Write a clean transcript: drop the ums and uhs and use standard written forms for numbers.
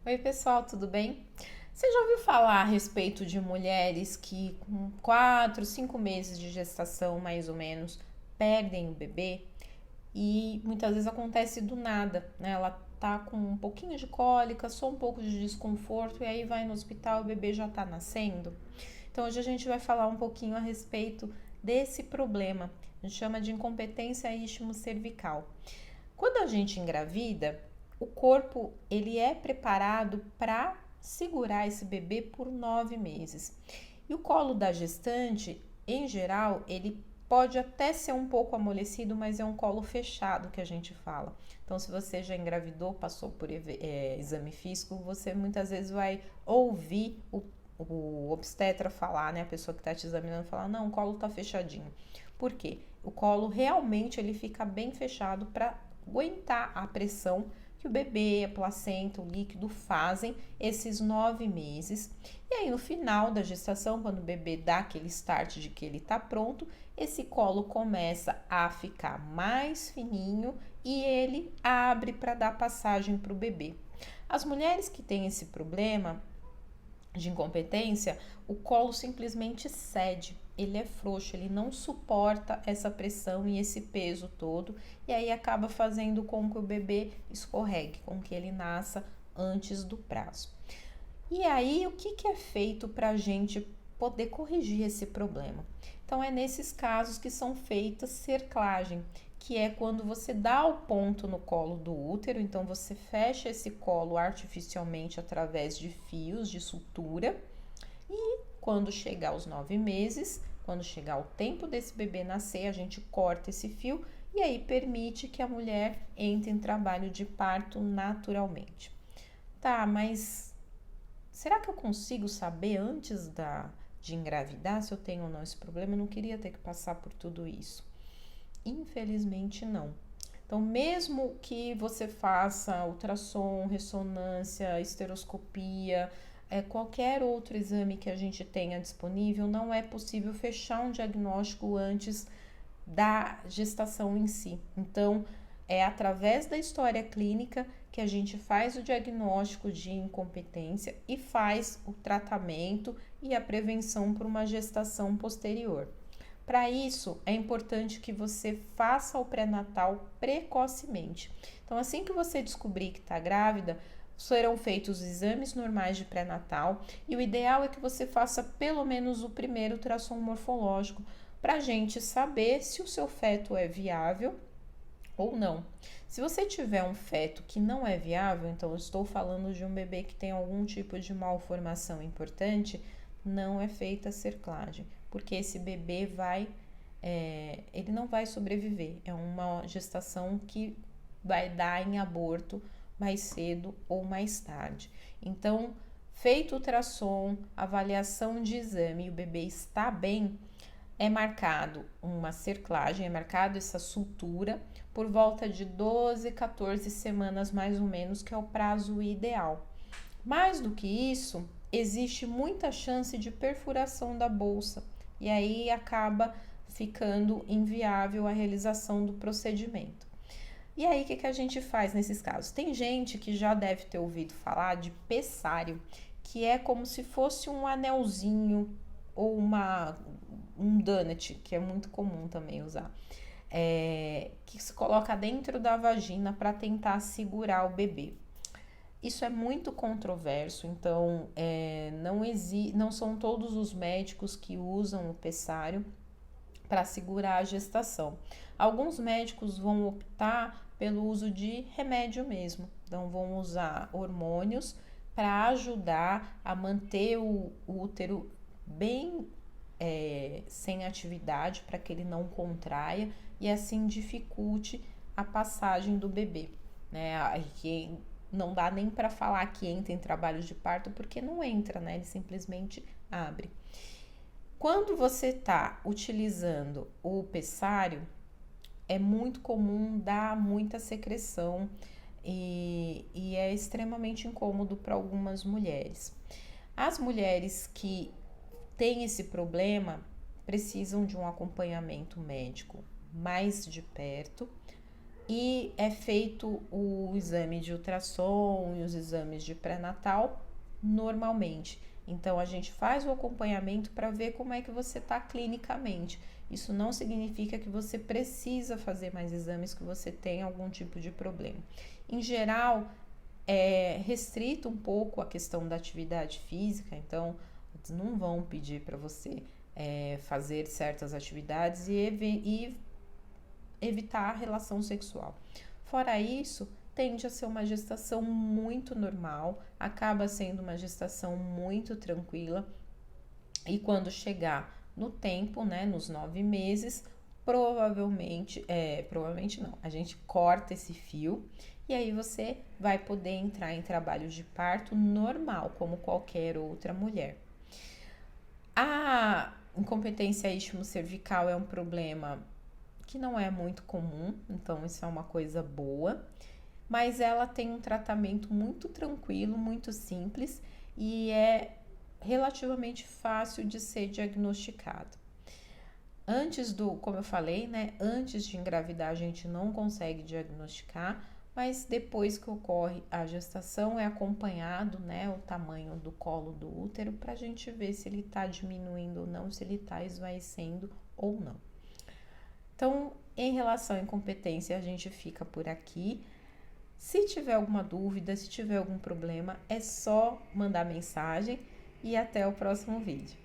Oi, pessoal, tudo bem? Você já ouviu falar a respeito de mulheres que com 4, 5 meses de gestação, mais ou menos, perdem o bebê? E muitas vezes acontece do nada, né? Ela tá com um pouquinho de cólica, só um pouco de desconforto, e aí vai no hospital, o bebê já tá nascendo. Então hoje a gente vai falar um pouquinho a respeito desse problema. A gente chama de incompetência istmo-cervical. Quando a gente engravida, o corpo ele é preparado para segurar esse bebê por 9 meses. E o colo da gestante, em geral, ele pode até ser um pouco amolecido, mas é um colo fechado que a gente fala. Então, se você já engravidou, passou por exame físico, você muitas vezes vai ouvir o obstetra falar, né? A pessoa que está te examinando falar, não, o colo está fechadinho. Por quê? O colo realmente ele fica bem fechado para aguentar a pressão que o bebê, a placenta, o líquido fazem esses 9 meses. E aí, no final da gestação, quando o bebê dá aquele start de que ele está pronto, esse colo começa a ficar mais fininho e ele abre para dar passagem para o bebê. As mulheres que têm esse problema de incompetência, o colo simplesmente cede. Ele é frouxo, ele não suporta essa pressão e esse peso todo, e aí acaba fazendo com que o bebê escorregue, com que ele nasça antes do prazo. E aí, o que é feito para a gente poder corrigir esse problema? Então, é nesses casos que são feitas cerclagem, que é quando você dá o ponto no colo do útero, então você fecha esse colo artificialmente através de fios de sutura, e quando chegar aos 9 meses, quando chegar o tempo desse bebê nascer, a gente corta esse fio e aí permite que a mulher entre em trabalho de parto naturalmente. Tá, mas será que eu consigo saber antes de engravidar se eu tenho ou não esse problema? Eu não queria ter que passar por tudo isso. Infelizmente, não. Então, mesmo que você faça ultrassom, ressonância, esteroscopia, qualquer outro exame que a gente tenha disponível, não é possível fechar um diagnóstico antes da gestação em si. Então, é através da história clínica que a gente faz o diagnóstico de incompetência e faz o tratamento e a prevenção para uma gestação posterior. Para isso, é importante que você faça o pré-natal precocemente. Então, assim que você descobrir que está grávida, serão feitos os exames normais de pré-natal e o ideal é que você faça pelo menos o primeiro ultrassom morfológico para a gente saber se o seu feto é viável ou não. Se você tiver um feto que não é viável, então eu estou falando de um bebê que tem algum tipo de malformação importante, não é feita a cerclagem, porque esse bebê ele não vai sobreviver. É uma gestação que vai dar em aborto mais cedo ou mais tarde. Então, feito o ultrassom, avaliação de exame e o bebê está bem, é marcado uma cerclagem, é marcado essa sutura por volta de 12, 14 semanas mais ou menos, que é o prazo ideal. Mais do que isso, existe muita chance de perfuração da bolsa e aí acaba ficando inviável a realização do procedimento. E aí, o que a gente faz nesses casos? Tem gente que já deve ter ouvido falar de pessário, que é como se fosse um anelzinho ou um donut, que é muito comum também usar, que se coloca dentro da vagina para tentar segurar o bebê. Isso é muito controverso, então não são todos os médicos que usam o pessário para segurar a gestação. Alguns médicos vão optar pelo uso de remédio mesmo, então vão usar hormônios para ajudar a manter o útero bem sem atividade, para que ele não contraia e assim dificulte a passagem do bebê, né? Que não dá nem para falar que entra em trabalho de parto, porque não entra, né? Ele simplesmente abre. Quando você está utilizando o pessário, é muito comum dar muita secreção e é extremamente incômodo para algumas mulheres. As mulheres que têm esse problema precisam de um acompanhamento médico mais de perto, e é feito o exame de ultrassom e os exames de pré-natal normalmente. Então a gente faz o acompanhamento para ver como é que você está clinicamente. Isso não significa que você precisa fazer mais exames, que você tem algum tipo de problema. Em geral, é restrito um pouco a questão da atividade física, então eles não vão pedir para você fazer certas atividades e evitar a relação sexual. Fora isso, tende a ser uma gestação muito normal, acaba sendo uma gestação muito tranquila e quando chegar no tempo, né, nos 9 meses, provavelmente não, a gente corta esse fio e aí você vai poder entrar em trabalho de parto normal, como qualquer outra mulher. A incompetência istmo-cervical é um problema que não é muito comum, então isso é uma coisa boa, mas ela tem um tratamento muito tranquilo, muito simples e é relativamente fácil de ser diagnosticado. Como eu falei, né, antes de engravidar a gente não consegue diagnosticar, mas depois que ocorre a gestação é acompanhado, né, o tamanho do colo do útero para a gente ver se ele está diminuindo ou não, se ele está esvaecendo ou não. Então, em relação à incompetência, a gente fica por aqui. Se tiver alguma dúvida, se tiver algum problema, é só mandar mensagem e até o próximo vídeo.